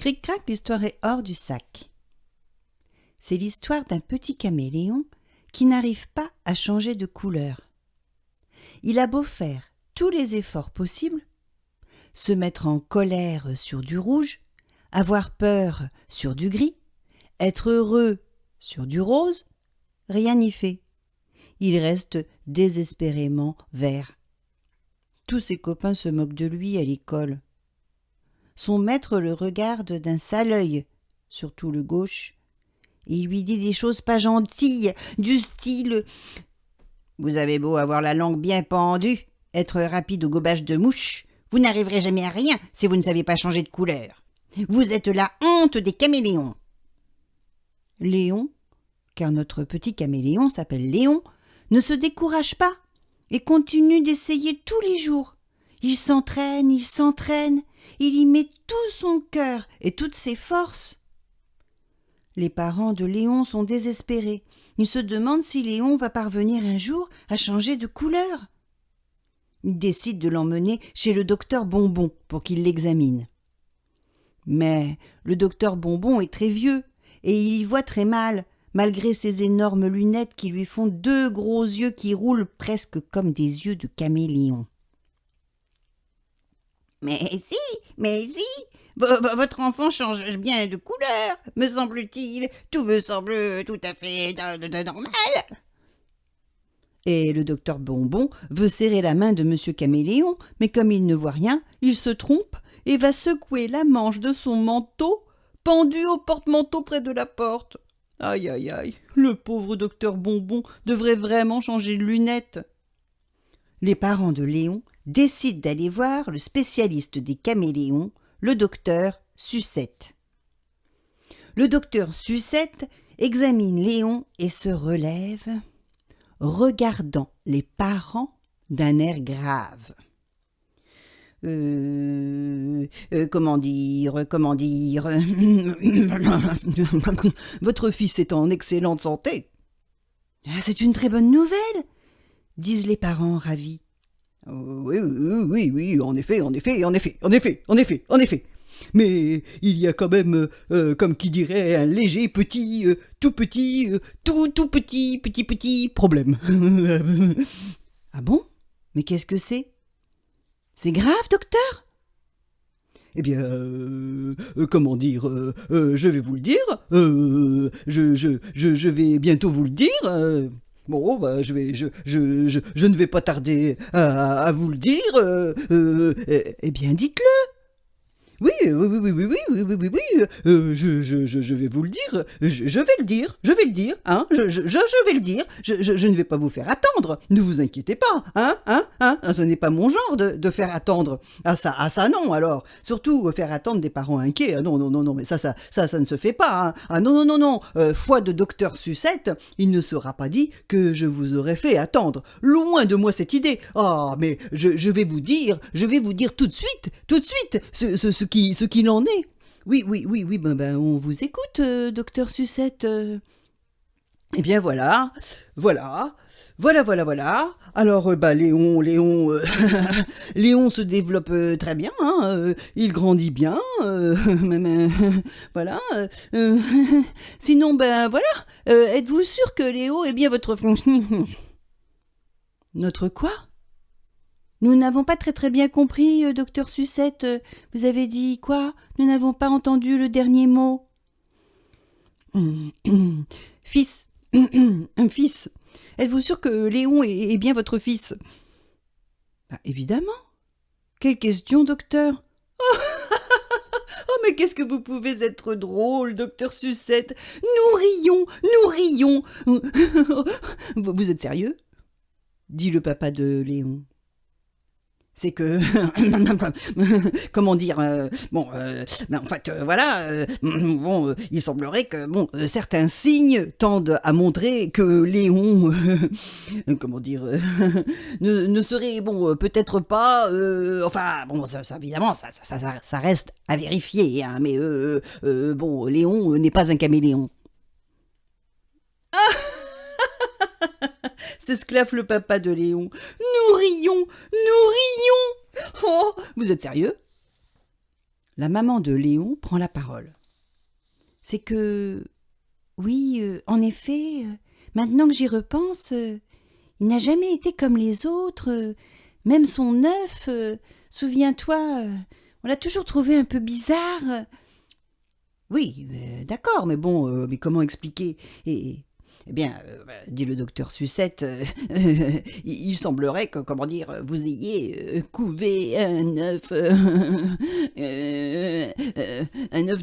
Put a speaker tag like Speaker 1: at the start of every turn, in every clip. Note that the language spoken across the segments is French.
Speaker 1: Cric-crac, l'histoire est hors du sac. C'est l'histoire d'un petit caméléon qui n'arrive pas à changer de couleur. Il a beau faire tous les efforts possibles, se mettre en colère sur du rouge, avoir peur sur du gris, être heureux sur du rose, rien n'y fait. Il reste désespérément vert. Tous ses copains se moquent de lui à l'école. Son maître le regarde d'un sale œil, surtout le gauche, et il lui dit des choses pas gentilles, du style « Vous avez beau avoir la langue bien pendue, être rapide au gobage de mouche, vous n'arriverez jamais à rien si vous ne savez pas changer de couleur. Vous êtes la honte des caméléons. » Léon, car notre petit caméléon s'appelle Léon, ne se décourage pas et continue d'essayer tous les jours. Il s'entraîne, il y met tout son cœur et toutes ses forces. Les parents de Léon sont désespérés. Ils se demandent si Léon va parvenir un jour à changer de couleur. Ils décident de l'emmener chez le docteur Bonbon pour qu'il l'examine. Mais le docteur Bonbon est très vieux et il y voit très mal, malgré ses énormes lunettes qui lui font 2 gros yeux qui roulent presque comme des yeux de caméléon. « Mais si, votre enfant change bien de couleur, me semble-t-il. Tout me semble tout à fait normal. » Et le docteur Bonbon veut serrer la main de Monsieur Caméléon, mais comme il ne voit rien, il se trompe et va secouer la manche de son manteau pendu au porte-manteau près de la porte. Aïe, aïe, aïe, le pauvre docteur Bonbon devrait vraiment changer de lunettes. Les parents de Léon décident d'aller voir le spécialiste des caméléons, le docteur Sucette. Le docteur Sucette examine Léon et se relève, regardant les parents d'un air grave. Comment dire, votre fils est en excellente santé. Ah, c'est une très bonne nouvelle, disent les parents ravis. Oui, en effet. Mais il y a quand même, comme qui dirait, un léger tout petit problème. Ah bon? Mais qu'est-ce que c'est? C'est grave, docteur? Eh bien, comment dire, je vais vous le dire, je vais bientôt vous le dire. Bon, bah, je ne vais pas tarder à vous le dire. Eh bien, dites-le. Oui, je vais vous le dire, je vais le dire, hein, je vais le dire, je ne vais pas vous faire attendre, ne vous inquiétez pas, hein, ce n'est pas mon genre de faire attendre, ça non, alors, surtout faire attendre des parents inquiets, non, mais ça ne se fait pas, hein, non, foi de docteur Sucette, il ne sera pas dit que je vous aurais fait attendre, loin de moi cette idée, mais je vais vous dire tout de suite, ce qu'il en est. Oui, ben, on vous écoute, docteur Sucette. Eh bien, voilà. Alors, Léon, Léon se développe très bien, hein, il grandit bien, voilà. Sinon, ben, voilà, êtes-vous sûr que Léo est bien votre... Notre quoi? Nous n'avons pas très bien compris, docteur Sucette. Vous avez dit quoi? Nous n'avons pas entendu le dernier mot. Fils. Un fils. Êtes-vous sûr que Léon est bien votre fils? Évidemment. Quelle question, docteur? Oh, mais qu'est-ce que vous pouvez être drôle, docteur Sucette. Nous rions. Vous êtes sérieux? Dit le papa de Léon. C'est que, comment dire, en fait, voilà, il semblerait que, certains signes tendent à montrer que Léon, comment dire, ne serait, peut-être pas, ça, évidemment, ça reste à vérifier, hein, mais, Léon n'est pas un caméléon. S'esclaffe le papa de Léon. Nous rions. Oh, vous êtes sérieux? La maman de Léon prend la parole. C'est que, oui, en effet, maintenant que j'y repense, il n'a jamais été comme les autres, même son œuf, souviens-toi, on l'a toujours trouvé un peu bizarre. Oui, d'accord, mais bon, mais comment expliquer Eh bien, dit le docteur Sucette, il semblerait que, comment dire, vous ayez couvé un œuf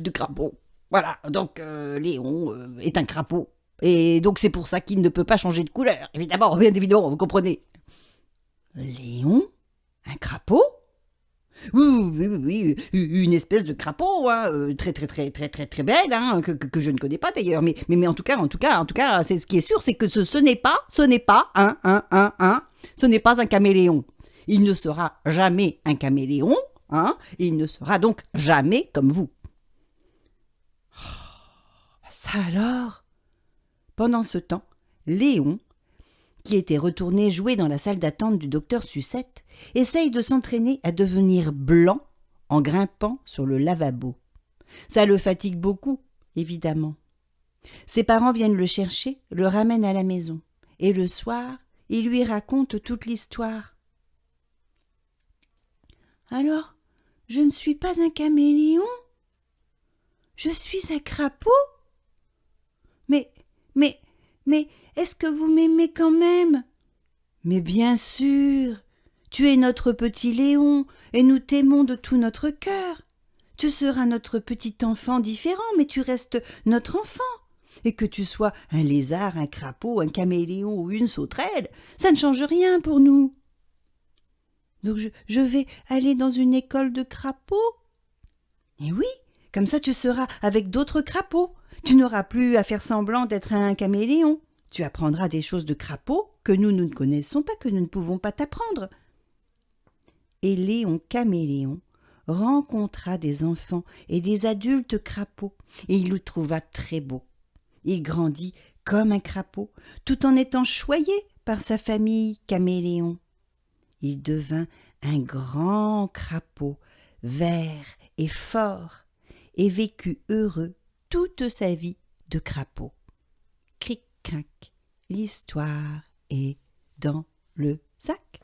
Speaker 1: de crapaud. Voilà, donc Léon est un crapaud. Et donc c'est pour ça qu'il ne peut pas changer de couleur, évidemment, bien évidemment, vous comprenez. Léon? Un crapaud? Oui, une espèce de crapaud, hein, très belle, hein, que je ne connais pas d'ailleurs, mais en tout cas, c'est ce qui est sûr, c'est que ce n'est pas, ce n'est pas un caméléon. Il ne sera jamais un caméléon, hein, et il ne sera donc jamais comme vous. Ça alors? Pendant ce temps, Léon, qui était retourné jouer dans la salle d'attente du docteur Sucette, essaye de s'entraîner à devenir blanc en grimpant sur le lavabo. Ça le fatigue beaucoup, évidemment. Ses parents viennent le chercher, le ramènent à la maison, et le soir, il lui raconte toute l'histoire. Alors, je ne suis pas un caméléon? Je suis un crapaud? Mais, est-ce que vous m'aimez quand même? Mais bien sûr, tu es notre petit Léon, et nous t'aimons de tout notre cœur. Tu seras notre petit enfant différent, mais tu restes notre enfant. Et que tu sois un lézard, un crapaud, un caméléon ou une sauterelle, ça ne change rien pour nous. Donc je vais aller dans une école de crapauds? Eh oui, comme ça tu seras avec d'autres crapauds. Tu n'auras plus à faire semblant d'être un caméléon. Tu apprendras des choses de crapaud que nous ne connaissons pas, que nous ne pouvons pas t'apprendre. Et Léon Caméléon rencontra des enfants et des adultes crapauds, et il le trouva très beau. Il grandit comme un crapaud, tout en étant choyé par sa famille caméléon. Il devint un grand crapaud, vert et fort, et vécut heureux toute sa vie de crapaud. Cric-crac, l'histoire est dans le sac.